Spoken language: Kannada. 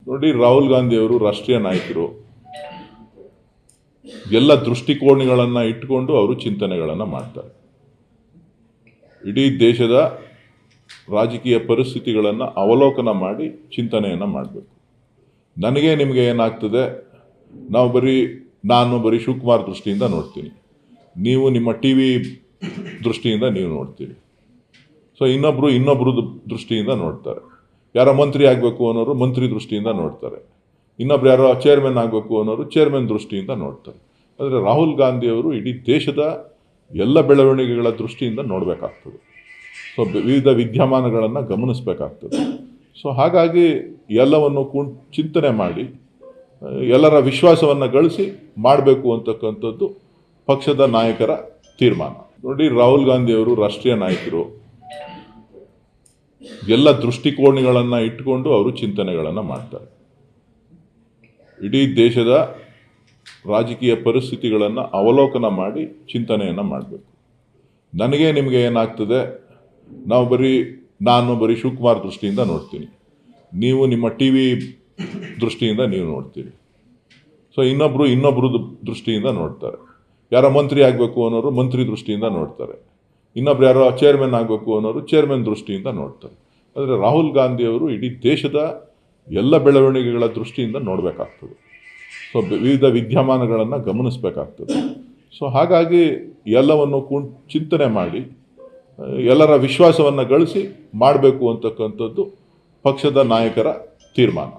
ನೋಡಿ, ರಾಹುಲ್ ಗಾಂಧಿ ಅವರು ರಾಷ್ಟ್ರೀಯ ನಾಯಕರು. ಎಲ್ಲ ದೃಷ್ಟಿಕೋನಗಳನ್ನು ಇಟ್ಟುಕೊಂಡು ಅವರು ಚಿಂತನೆಗಳನ್ನು ಮಾಡ್ತಾರೆ. ಇಡೀ ದೇಶದ ರಾಜಕೀಯ ಪರಿಸ್ಥಿತಿಗಳನ್ನು ಅವಲೋಕನ ಮಾಡಿ ಚಿಂತನೆಯನ್ನು ಮಾಡಬೇಕು. ನನಗೆ ನಿಮಗೆ ಏನಾಗ್ತದೆ, ನಾನು ಬರೀ ಶಿವಕುಮಾರ್ ದೃಷ್ಟಿಯಿಂದ ನೋಡ್ತೀನಿ, ನೀವು ನಿಮ್ಮ ಟಿ ವಿ ದೃಷ್ಟಿಯಿಂದ ನೀವು ನೋಡ್ತೀರಿ. ಸೊ ಇನ್ನೊಬ್ಬರು ದೃಷ್ಟಿಯಿಂದ ನೋಡ್ತಾರೆ. ಯಾರೋ ಮಂತ್ರಿ ಆಗಬೇಕು ಅನ್ನೋರು ಮಂತ್ರಿ ದೃಷ್ಟಿಯಿಂದ ನೋಡ್ತಾರೆ. ಇನ್ನೊಬ್ರು ಯಾರೋ ಚೇರ್ಮನ್ ಆಗಬೇಕು ಅನ್ನೋರು ಚೇರ್ಮನ್ ದೃಷ್ಟಿಯಿಂದ ನೋಡ್ತಾರೆ. ಆದರೆ ರಾಹುಲ್ ಗಾಂಧಿಯವರು ಇಡೀ ದೇಶದ ಎಲ್ಲ ಬೆಳವಣಿಗೆಗಳ ದೃಷ್ಟಿಯಿಂದ ನೋಡಬೇಕಾಗ್ತದೆ. ಸೊ ವಿವಿಧ ವಿದ್ಯಮಾನಗಳನ್ನು ಗಮನಿಸಬೇಕಾಗ್ತದೆ. ಸೊ ಹಾಗಾಗಿ ಎಲ್ಲವನ್ನು ಚಿಂತನೆ ಮಾಡಿ ಎಲ್ಲರ ವಿಶ್ವಾಸವನ್ನು ಗಳಿಸಿ ಮಾಡಬೇಕು ಅಂತಕ್ಕಂಥದ್ದು ಪಕ್ಷದ ನಾಯಕರ ತೀರ್ಮಾನ. ನೋಡಿ, ರಾಹುಲ್ ಗಾಂಧಿಯವರು ರಾಷ್ಟ್ರೀಯ ನಾಯಕರು. ಎಲ್ಲ ದೃಷ್ಟಿಕೋನಗಳನ್ನು ಇಟ್ಟುಕೊಂಡು ಅವರು ಚಿಂತನೆಗಳನ್ನು ಮಾಡ್ತಾರೆ. ಇಡೀ ದೇಶದ ರಾಜಕೀಯ ಪರಿಸ್ಥಿತಿಗಳನ್ನು ಅವಲೋಕನ ಮಾಡಿ ಚಿಂತನೆಯನ್ನು ಮಾಡಬೇಕು. ನನಗೆ ನಿಮಗೆ ಏನಾಗ್ತದೆ, ನಾನು ಬರೀ ಶಿವಕುಮಾರ್ ದೃಷ್ಟಿಯಿಂದ ನೋಡ್ತೀನಿ, ನೀವು ನಿಮ್ಮ ಟಿ ವಿ ದೃಷ್ಟಿಯಿಂದ ನೀವು ನೋಡ್ತೀರಿ. ಸೊ ಇನ್ನೊಬ್ಬರು ದೃಷ್ಟಿಯಿಂದ ನೋಡ್ತಾರೆ. ಯಾರೋ ಮಂತ್ರಿ ಆಗಬೇಕು ಅನ್ನೋರು ಮಂತ್ರಿ ದೃಷ್ಟಿಯಿಂದ ನೋಡ್ತಾರೆ. ಇನ್ನೊಬ್ರು ಯಾರೋ ಚೇರ್ಮನ್ ಆಗಬೇಕು ಅನ್ನೋರು ಚೇರ್ಮನ್ ದೃಷ್ಟಿಯಿಂದ ನೋಡ್ತಾರೆ. ಆದರೆ ರಾಹುಲ್ ಗಾಂಧಿಯವರು ಇಡೀ ದೇಶದ ಎಲ್ಲ ಬೆಳವಣಿಗೆಗಳ ದೃಷ್ಟಿಯಿಂದ ನೋಡಬೇಕಾಗ್ತದೆ. ಸೊ ವಿವಿಧ ವಿದ್ಯಮಾನಗಳನ್ನು ಗಮನಿಸಬೇಕಾಗ್ತದೆ. ಸೊ ಹಾಗಾಗಿ ಎಲ್ಲವನ್ನು ಚಿಂತನೆ ಮಾಡಿ ಎಲ್ಲರ ವಿಶ್ವಾಸವನ್ನು ಗಳಿಸಿ ಮಾಡಬೇಕು ಅಂತಕ್ಕಂಥದ್ದು ಪಕ್ಷದ ನಾಯಕರ ತೀರ್ಮಾನ.